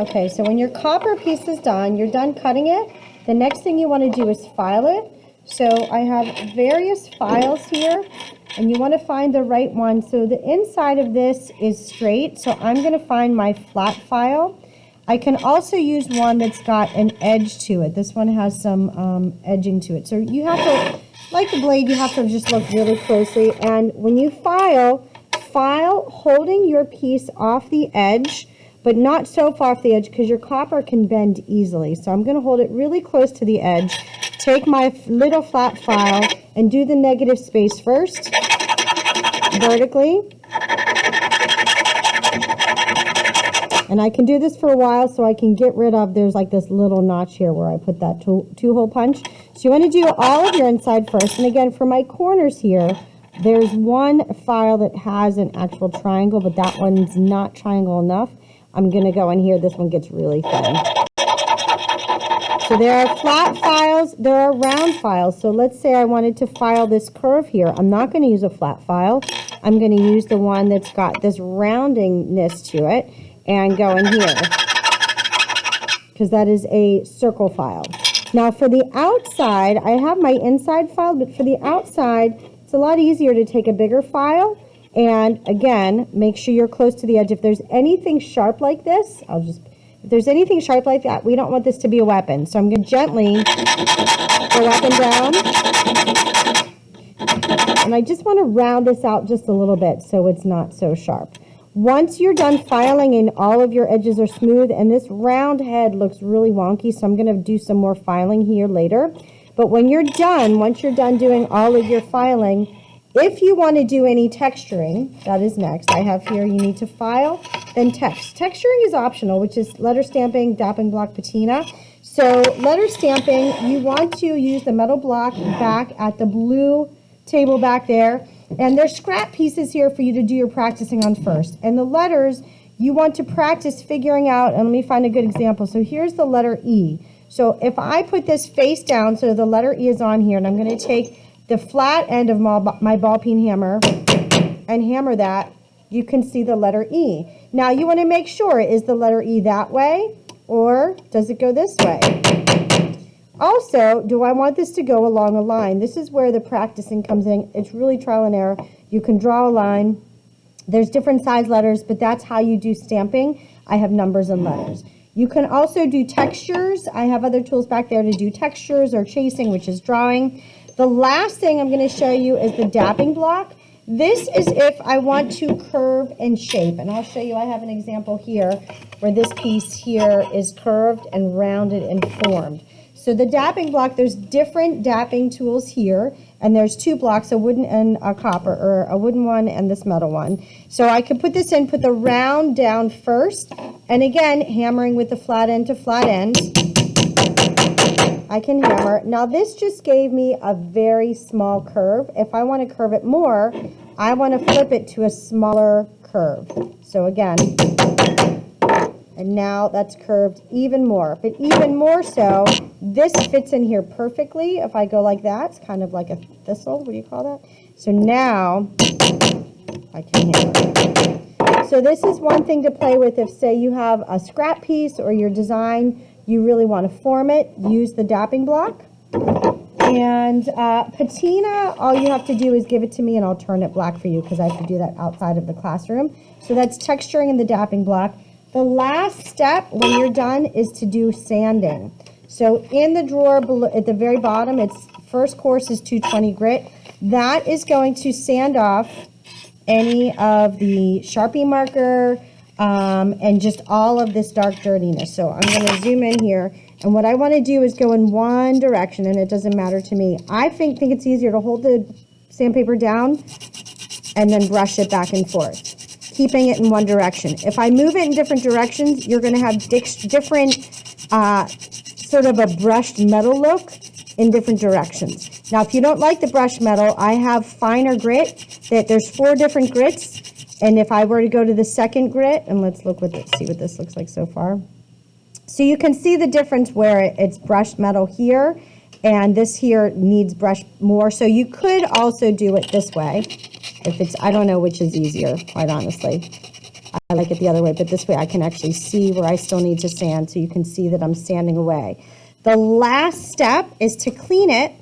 Okay, so when your copper piece is done, you're done cutting it. The next thing you want to do is file it. So I have various files here, and you want to find the right one. So the inside of this is straight, so I'm going to find my flat file. I can also use one that's got an edge to it. This one has some edging to it. So you have to, like the blade, you have to just look really closely. And when you file holding your piece off the edge, but not so far off the edge because your copper can bend easily. So I'm going to hold it really close to the edge, take my little flat file, and do the negative space first, vertically. And I can do this for a while so I can get rid of, there's like this little notch here where I put that two-hole punch. So you want to do all of your inside first. And again, for my corners here, there's one file that has an actual triangle, but that one's not triangle enough. I'm going to go in here. This one gets really thin. So there are flat files. There are round files. So let's say I wanted to file this curve here. I'm not going to use a flat file. I'm going to use the one that's got this roundingness to it and go in here because that is a circle file. Now for the outside, I have my inside file, but for the outside, it's a lot easier to take a bigger file. And again, make sure you're close to the edge. If there's anything sharp like this, if there's anything sharp like that, we don't want this to be a weapon. So I'm going to gently go up and down. And I just want to round this out just a little bit so it's not so sharp. Once you're done filing and all of your edges are smooth, and this round head looks really wonky, so I'm going to do some more filing here later. But when you're done, once you're done doing all of your filing, if you want to do any texturing, that is next. I have here, you need to file, then text. Texturing is optional, which is letter stamping, dapping block, patina. So letter stamping, you want to use the metal block back at the blue table back there. And there's scrap pieces here for you to do your practicing on first. And the letters, you want to practice figuring out, and let me find a good example. So here's the letter E. So if I put this face down, so the letter E is on here, and I'm going to take the flat end of my ball peen hammer and hammer that, you can see the letter E. Now you want to make sure, is the letter E that way or does it go this way? Also, do I want this to go along a line? This is where the practicing comes in. It's really trial and error. You can draw a line. There's different size letters, but that's how you do stamping. I have numbers and letters. You can also do textures. I have other tools back there to do textures or chasing, which is drawing. The last thing I'm going to show you is the dapping block. This is if I want to curve and shape, and I'll show you. I have an example here where this piece here is curved and rounded and formed. So the dapping block, there's different dapping tools here, and there's two blocks, a wooden and a copper, or a wooden one and this metal one. So I can put this in, put the round down first, and again, hammering with the flat end to flat end. I can hammer. Now this just gave me a very small curve. If I want to curve it more, I want to flip it to a smaller curve. So again, and now that's curved even more. But even more so, this fits in here perfectly. If I go like that, it's kind of like a thistle. What do you call that? So now I can hammer. So this is one thing to play with if, say, you have a scrap piece or your design, you really want to form it, use the dapping block. And patina, all you have to do is give it to me and I'll turn it black for you because I have to do that outside of the classroom. So that's texturing in the dapping block. The last step when you're done is to do sanding. So in the drawer below, at the very bottom, its first course is 220 grit. That is going to sand off any of the Sharpie marker, and just all of this dark dirtiness. So I'm going to zoom in here, and what I want to do is go in one direction, and it doesn't matter to me. I think it's easier to hold the sandpaper down and then brush it back and forth, keeping it in one direction. If I move it in different directions, you're going to have different sort of a brushed metal look in different directions. Now, if you don't like the brushed metal, I have finer grit. There's 4 different grits. And if I were to go to the second grit, and let's look with it, see what this looks like so far. So you can see the difference where it's brushed metal here, and this here needs brushed more. So you could also do it this way. If it's, I don't know which is easier, quite honestly. I like it the other way, but this way I can actually see where I still need to sand, so you can see that I'm sanding away. The last step is to clean it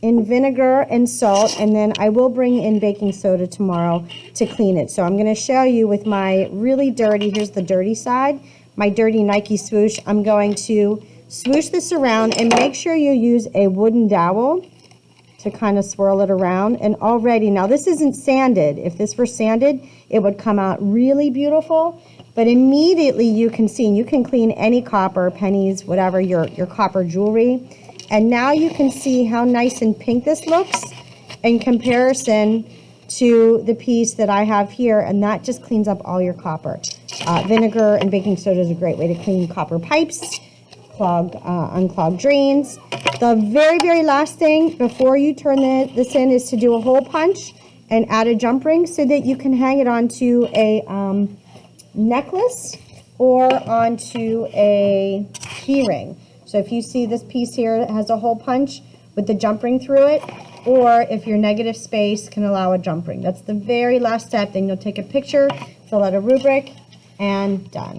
in vinegar and salt, and then I will bring in baking soda tomorrow to clean it. So I'm going to show you with my really dirty, here's the dirty side, my dirty Nike swoosh. I'm going to swoosh this around, and make sure you use a wooden dowel to kind of swirl it around. And already, now this isn't sanded. If this were sanded, it would come out really beautiful. But immediately you can see, and you can clean any copper, pennies, whatever, your copper jewelry. And now you can see how nice and pink this looks in comparison to the piece that I have here, and that just cleans up all your copper. Vinegar and baking soda is a great way to clean copper pipes, unclog drains. The very, very last thing before you turn this in is to do a hole punch and add a jump ring so that you can hang it onto a necklace or onto a key ring. So if you see this piece here that has a hole punch with the jump ring through it, or if your negative space can allow a jump ring. That's the very last step. Then you'll take a picture, fill out a rubric, and done.